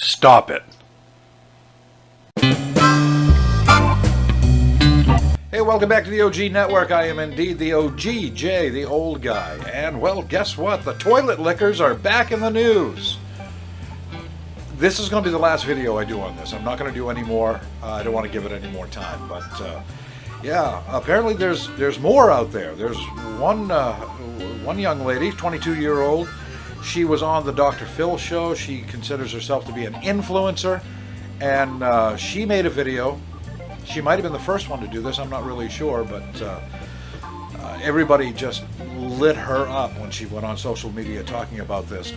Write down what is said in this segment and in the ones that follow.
Stop it. Hey, welcome back to the OG Network. I am indeed the OG, Jay, the old guy. And, well, guess what? The toilet lickers are back in the news. This is going to be the last video I do on this. I'm not going to do any more. I don't want to give it any more time. But, yeah, apparently there's more out there. There's one young lady, 22-year-old. She was on the Dr. Phil show. She considers herself to be an influencer. And she made a video. She might have been the first one to do this, I'm not really sure, but everybody just lit her up when she went on social media talking about this.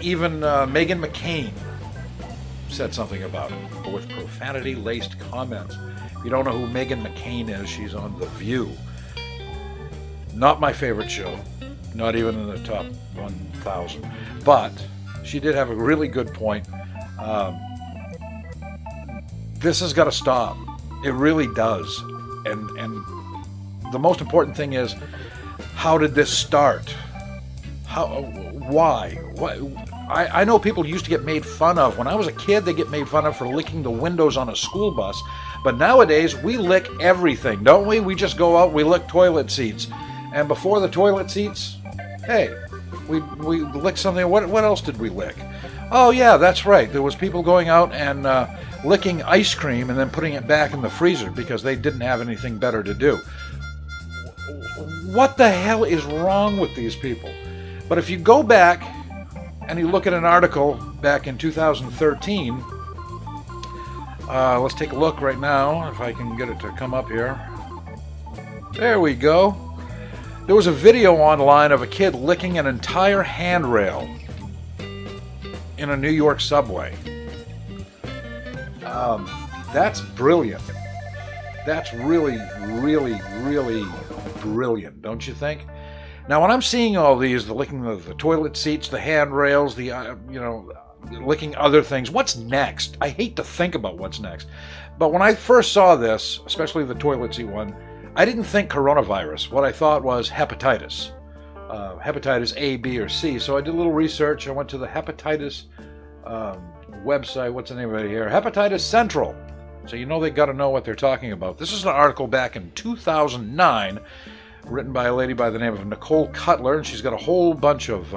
Even Meghan McCain said something about it with profanity-laced comments. If you don't know who Meghan McCain is, she's on The View. Not my favorite show, not even in the top 1,000, but she did have a really good point. This has got to stop. It really does. And the most important thing is, how did this start? Why? I know people used to get made fun of. When I was a kid, they get made fun of for licking the windows on a school bus. But nowadays, we lick everything, don't we? We just go out, we lick toilet seats. And before the toilet seats, hey, we licked something. What else did we lick? Oh, yeah, that's right. There was people going out and licking ice cream and then putting it back in the freezer because they didn't have anything better to do. What the hell is wrong with these people? But if you go back and you look at an article back in 2013, let's take a look right now, if I can get it to come up here. There we go. There was a video online of a kid licking an entire handrail in a New York subway. That's brilliant. That's really, really, really brilliant, don't you think? Now, when I'm seeing all these, the licking of the toilet seats, the handrails, the, licking other things, what's next? I hate to think about what's next. But when I first saw this, especially the toilet seat one, I didn't think coronavirus. What I thought was hepatitis. Hepatitis A, B, or C. So I did a little research. I went to the hepatitis website. What's the name of it here? Hepatitis Central. So you know they got to know what they're talking about. This is an article back in 2009 written by a lady by the name of Nicole Cutler, and she's got a whole bunch of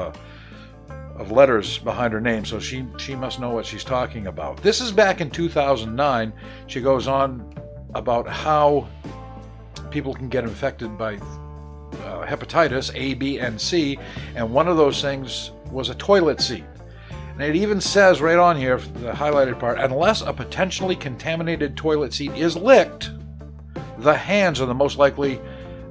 letters behind her name, so she must know what she's talking about. This is back in 2009. She goes on about how people can get infected by hepatitis A, B, and C, and one of those things was a toilet seat. And it even says right on here, the highlighted part, unless a potentially contaminated toilet seat is licked, the hands are the most likely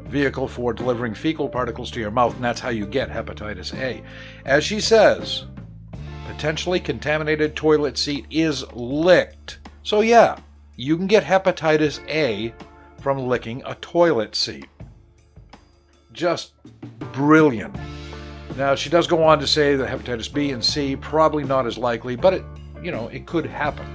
vehicle for delivering fecal particles to your mouth, and that's how you get hepatitis A. As she says, potentially contaminated toilet seat is licked. So yeah, you can get hepatitis A from licking a toilet seat. Just brilliant. Now, she does go on to say that hepatitis B and C probably not as likely, but it could happen.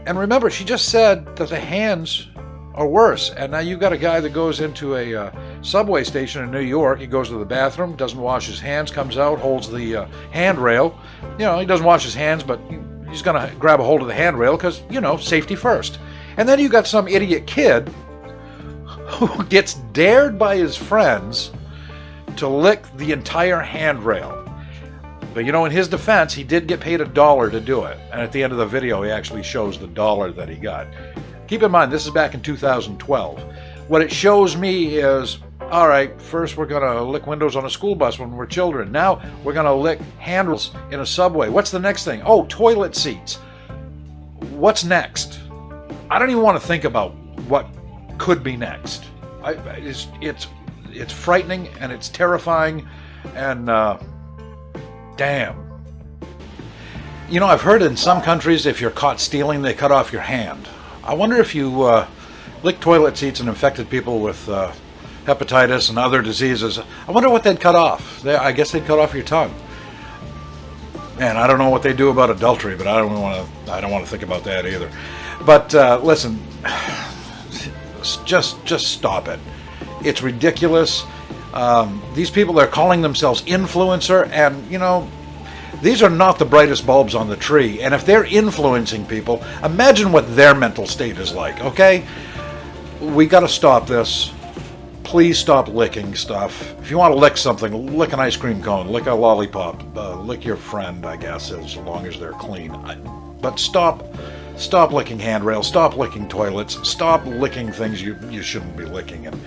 And remember, she just said that the hands are worse. And now you've got a guy that goes into a subway station in New York. He goes to the bathroom, doesn't wash his hands, comes out, holds the handrail. He doesn't wash his hands, but he's going to grab a hold of the handrail because, safety first. And then you got some idiot kid who gets dared by his friends to lick the entire handrail. But in his defense, he did get paid $1 to do it. And at the end of the video, he actually shows the $1 that he got. Keep in mind, this is back in 2012. What it shows me is, all right, first we're going to lick windows on a school bus when we're children. Now we're going to lick handrails in a subway. What's the next thing? Oh, toilet seats. What's next? I don't even want to think about what could be next. It's frightening and it's terrifying, and damn. I've heard in some countries if you're caught stealing, they cut off your hand. I wonder if you licked toilet seats and infected people with hepatitis and other diseases, I wonder what they'd cut off. I guess they'd cut off your tongue. Man, I don't know what they do about adultery, but I don't want to think about that either. But listen, just stop it. It's ridiculous. These people are calling themselves influencer, and These are not the brightest bulbs on the tree, and if they're influencing people, imagine what their mental state is like, okay? We got to stop this. Please stop licking stuff. If you want to lick something, lick an ice cream cone, lick a lollipop, lick your friend, I guess, as long as they're clean. But stop licking handrails, stop licking toilets, stop licking things you shouldn't be licking. And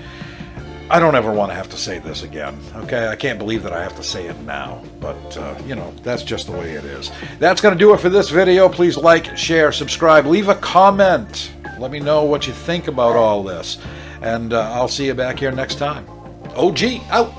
I don't ever want to have to say this again, okay? I can't believe that I have to say it now, but, you know, that's just the way it is. That's going to do it for this video. Please like, share, subscribe, leave a comment. Let me know what you think about all this. And I'll see you back here next time. OG, out!